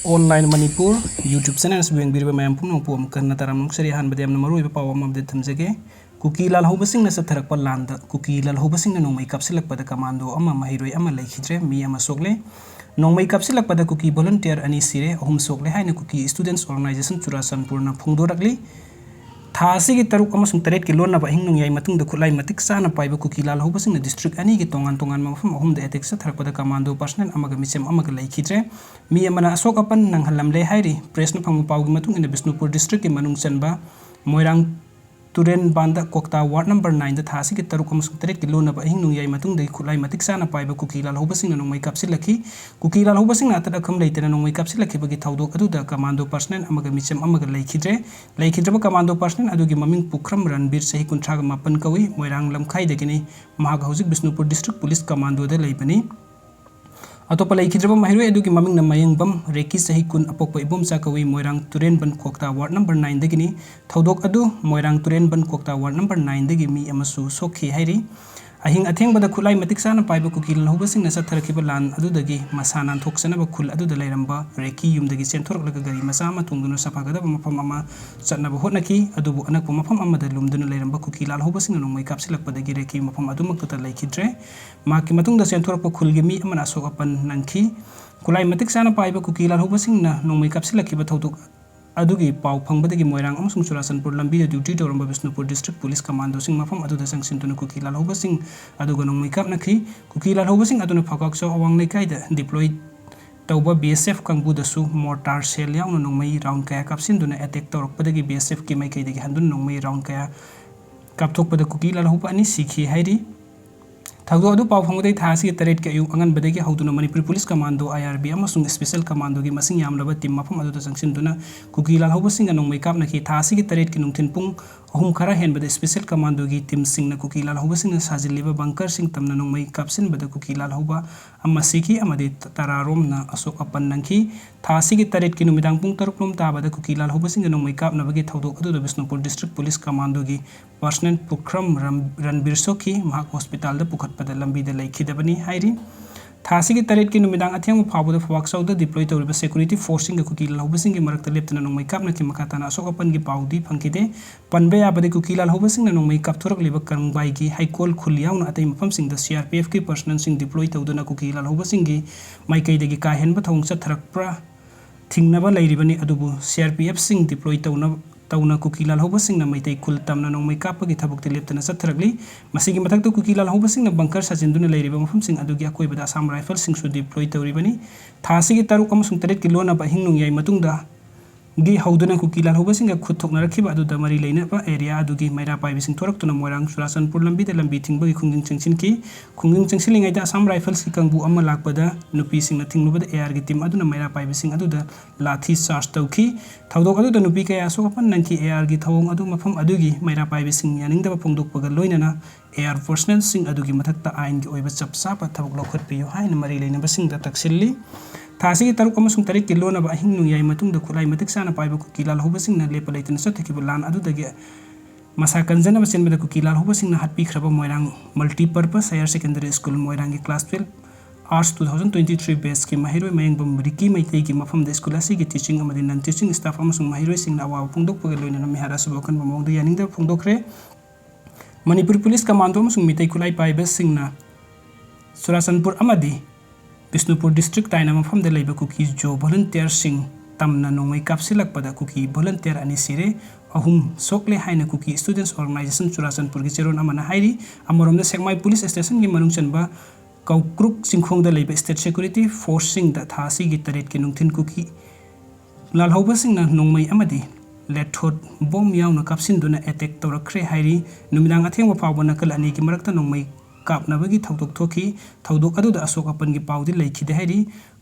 Online Manipur YouTube channel बेंगबीर मैम पुनों कन्ना तरम नुसरी हानबदे मरुब पाव अमदे थमजगे कुकी लालहौबसिंग न सथरक लांद कुकी लालहौबसिंग न नोंमै कापसिलकपद कमांडो अमा महिरोय अमा लैखिद्रे मी अमा सोगले नोंमै कापसिलकपद कुकी वॉलंटियर अनि सिरे अहुम सोगले हाइना कुकी स्टूडेंट्स ऑर्गेनाइजेशन चुराचंदपुर न फोंदोरकली थासी की तरुक अमसुंग तरेट की लोन हिंग नुंगयाई मतुंग द खुलाई मतिक साना पाइब कुकी लालहौबसिंग न डिस्ट्रिक्ट अनि की तोंगान तोंगान मफम अहुम द एटेक सथरकपद कमांडो पर्सनल अमग मिसेम अमग लैखिद्रे मी अमना अशोक अपन नंगहलमले हाइरी प्रेस न फंगु पाउगी मतुंग इन बिष्णुपुर डिस्ट्रिक्ट की मनुंग चनबा मोइरांग तुरेन बांदा कोकता वार्ड नंबर 9 द थासी की तरुक अमसुंग तरेट की लोन हिंग नुंगयाई मतुंग द खुलाई मतिक साना पाइब कुकी लालहौबसिंग न नोंमै कापसिलखी कुकी लालहौबसिंग न अतदखम लेतेना नोंमै कापसिलखिबगी थौदोक अदुदा कमांडो पर्सनल अमग मिसेम अमग लैखिद्रब कमांडो पर्सनल अदुगी ममिंग पुखरम रणबीर सही कुंथ्राग मापन कवी मोइरांग लमखाइदगिनी महाग हौजिक बिष्णुपुर डिस्ट्रिक्ट पुलिस कमांडो द लैबनी अतोप लैखिद्रब महिरोय अदुगी ममिंग न मयंगबम रेकी सही कुन अपोप इबोमचा कवी मोइरांग तुरेन बन कोकता वार्ड नंबर 9 दगिनी थौदोक अदु मोइरांग तुरेन बन कोकता वार्ड नंबर 9 दगी मी अमसु सोखी हाइरी अहिंग अथेंगबद खुलाई मतिक साना पाइब कुकी लालहौबसिंग न सथरखिब लान अदुदगी मसाना थोक्सनब खुल अदुद लैरंबा रेकी युमदगी सेंथोरकलग गरी मसा अमा तुंगदुन सफागदब मफम अमा चटनब होटनकी अदुबु अनकप मफम अमद लुमदुन लैरंबा कुकी लालहौबसिंग न नोंमै कापसिलकपदगी रेकी मफम अदुमकत लैखिद्रे माकी मतुंगद सेंथोरप खुलगी मी अमना अशोक अपन नंखी खुलाई मतिक साना पाइब कुकी लालहौबसिंग न नोंमै कापसिलखिब थौदोक अदुगी पाव फंगबदगी मोइरांग अमसुंग चुराचंदपुर लंबी ड्यूटी तौरंबा बिष्णुपुर डिस्ट्रिक्ट पुलिस कमांडो सिंह मफम अदुदा संगसिंतुन कुकी लालहौबसिंग अदुगा नोंमै कापनखी कुकी लालहौबसिंग अदुना फकाक्सो अवांग लेकाइदा डिप्लॉय तौबा बीएसएफ कंबुदसु मोर्टार सेल याउना नोंमै राउंड कया कापसिंदुना अटैक तौरकपदगी बीएसएफ की माइकैदगी हंदुन नोंमै राउंड कया कापथोकपद कुकी लालहौब अनि सिखी हाइरी थौदो अदु पाव फंगदै थासी तरेट के अयुंग अंगन बदगी हौदुना मणिपुर पुलिस कमांडो आईआरबी अमसुंग स्पेशल कमांडो की मसिंग यामलबा टीम मफम अदुदा संगसिंदुना कुकी लालहौबसिंग नोंमै कापनखी थासी की तरेट की नुंथिन पुंग अहुम खरा हेनबद स्पेशल कमांडो की टीम सिंगना कुकी लालहौबसिंग साजिलिबा बंकर सिंग तमना नोंमै कापसिनबद कुकी लालहौबा अम्मा सिखी अमदि तरारोम न अशोक अपन नंखी थासी की तरेट की नुमिदांग पुंग तरुकलोम ताबद कुकी लालहौबसिंग नोंमै कापनबगी थौदोक अदुदा बिष्णुपुर डिस्ट्रिक्ट पुलिस कमांडो की पर्सनल पुखरम रणबीर सोखी महाक हॉस्पिटल पुखटपद लंबी लैखिदबनी हाइरी थासी की तरेट की नुमिदांग अथेंग फावद फवाक्सौद डिप्लॉय तौरिबा सिक्योरिटी फोर्सिंग कुकी लालहौबसिंग की मरकत लेप्तना नोंमै कापनखी मखाताना अशोक अपन की पाउदी फंखिदे पनबे याबदे कुकी लालहौबसिंग नोंमै कापथोरकलिबा करंगबाई की हाईकोल खुल याउना अतै मफमसिंग द सीआरपीएफ की पर्सनल सिंग डिप्लॉय तौदुना कुकी लालहौबसिंग की माइकैदगी काहेनबा थौंग चथरकप्रा थिंगनबा लैरिबनी अदुबु सीआरपीएफ सिंग डिप्लॉय तौना कुकी लालहौबसिंग मैतै खुल तमना नोंमै कापगी थबक्ति लेप्तना चथरकली मसिगी मथक्त कुकी लालहौबसिंग बंकर साजिंदुना लैरिबा मफमसिंग अदुगी अकोइबदा असम राइफल सिंग डिप्लॉय तौरिबनी थासीगी तरुक अमसुंग तरेट की लोन हिंग नुंगयाई मतुंगदा गी हौदुना कुकी लालहौबसिंग खुद थोकनरखिबा अदुदा मरी लैनबा एरिया अदुगी मैरा पाइबिसिंग थोरक्तुना मोइरांग चुराचंदपुर लंबीदा लंबी थिंगबगी खुंगिंग चंगसिनकी खुंगिंग चंगसिलिंगैदा असम राइफल्स की कंगबु अमा लाकपदा नुपीसिंगना थिंगलुबदा एआर की टीम अदुना मैरा पाइबिसिंग अदुदा लाठी चार्ज तौखी थौदोक अदुदा नुपी कया सोकपन नंकी एआर की थौंग अदु मफम अदुगी मैरा पाइबिसिंग यानिंगदबा फोंदोकपगा लोइनना एआर पर्सनल सिंग अदुगी मथक्ता आइन की ओइबा चपचापा थबक लौखटपियो हाइना मरी लैनबसिंगदा तक्सिल्ली थासी की तरुक अमसुंग तरेट की लोन हिंग नुंगयाई मतुंग द खुलाई मतिक साना पाइब कुकी लालहौबसिंग लेप लैतन चथखिब लान अदुदगी मसा कंजनब चेनबद कुकी लालहौबसिंग हत्पीख्रब Moirang multipurpose higher secondary school Moirang की क्लास 12 आर्ट्स 2023 बैच की महिरोय मयंगबम रिकी मैतै की मफम द स्कूल की टीचिंग अमदि नन टीचिंग स्टाफ अमसुंग महिरोय सिंग अवाब फोंदोकपग लोइनना मिहारा सुबकन बमोंग यानिंग द फोंदोखरे मणिपुर पुलिस कमांडो अमसुंग मितै खुलाई पाइब सिंगना चुराचंदपुर अमदि बिष्णुपुर डिस्ट्रिक्ट ताइना मफम द लैब कुकी जो वॉलंटियर सिंग तमना नोंमै कापसिलकपदा कुकी वॉलंटियर अनि सिरे अहुम सोकले हाइना कुकी स्टूडेंट्स ऑर्गेनाइजेशन चुराचंदपुर की चेरोन अमना हाइरी अमरोमदा सेकमाई पुलिस स्टेशन की मनुंग चनबा कौक्रुक सिंखोंग द लैब स्टेट सिक्योरिटी फोर्सिंग द थासी की तरेट की नुंथिन कुकी लालहौबसिंग नोंमै अमदि लेथोट बॉम्ब याउना कापसिंदुना अटैक तौरखरे हाइरी नुमिदांग अथेंग फावबा नकल अनि की मरकता नोंमै कापनबगी थौदोक थोखी थौदोक अदुदा अशोक अपन की पाउदी लैखिदे हाइरी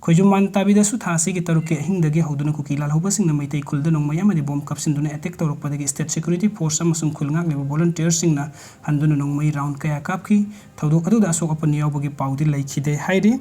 खोजुमान ताबिदसु थासी की तरुक के हिंदगी हौदुना कुकी लालहौबसिंग मैतै खुलद नोंमै अमदि बॉम्ब कापसिंदुना अटैक तौरकपदगी स्टेट सिक्योरिटी फोर्स अमसुंग खुलंगाक लेबा वॉलंटियर सिंगना हंदुना नोंमै राउंड कया कापकी थौदोक अदुदा अशोक अपन यावबगी पाउदी लैखिदे हाइरी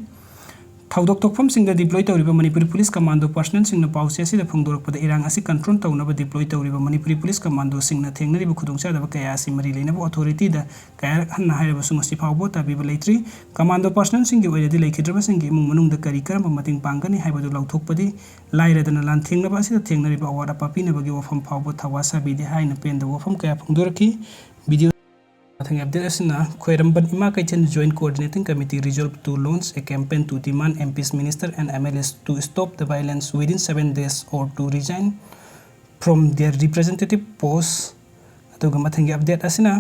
थौदोक थोकफमसिंगदा डिप्लॉय तौरिबा मणिपुरी पुलिस कमांडो पर्सनल पाउसे असिदा फोंदोरकपदा इरांग असी कंट्रोल तौनबा डिप्लॉय तौरिबा मणिपुरी पुलिस कमांडो सिंगना थेंगनरिबा खुदोंचादबा कया असी मरी लेनबा अथॉरिटीदा कया हन्ना हायरबसु ngasi फावबो ताबिबा लेट्री कमांडो पर्सनल सिंगी ओइरदि लेखिद्रबा सिंगी इमुंग मनुंगदा करी करम मतिंग पांगनी हायबदु लौथोकपदि लाइरदना लान थेंगनबा असिदा थेंगनरिबा अवार्ड अपापीनबगी वफम फावबो थवासा बिदि हायना पेंदा वफम कया फोंदोरकी video Nothing update asina Khairamban Ima Kaichen Joint Coordinating Committee resolved to launch a campaign to demand MPs, Minister and MLAs to stop the violence within 7 days or to resign from their representative posts. Aduga mathangi update asina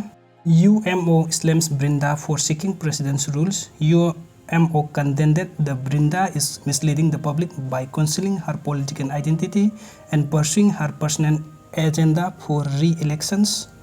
UMO slams Brinda for seeking president's rules. UMO contended that Brinda is misleading the public by concealing her political identity and pursuing her personal agenda for re-elections.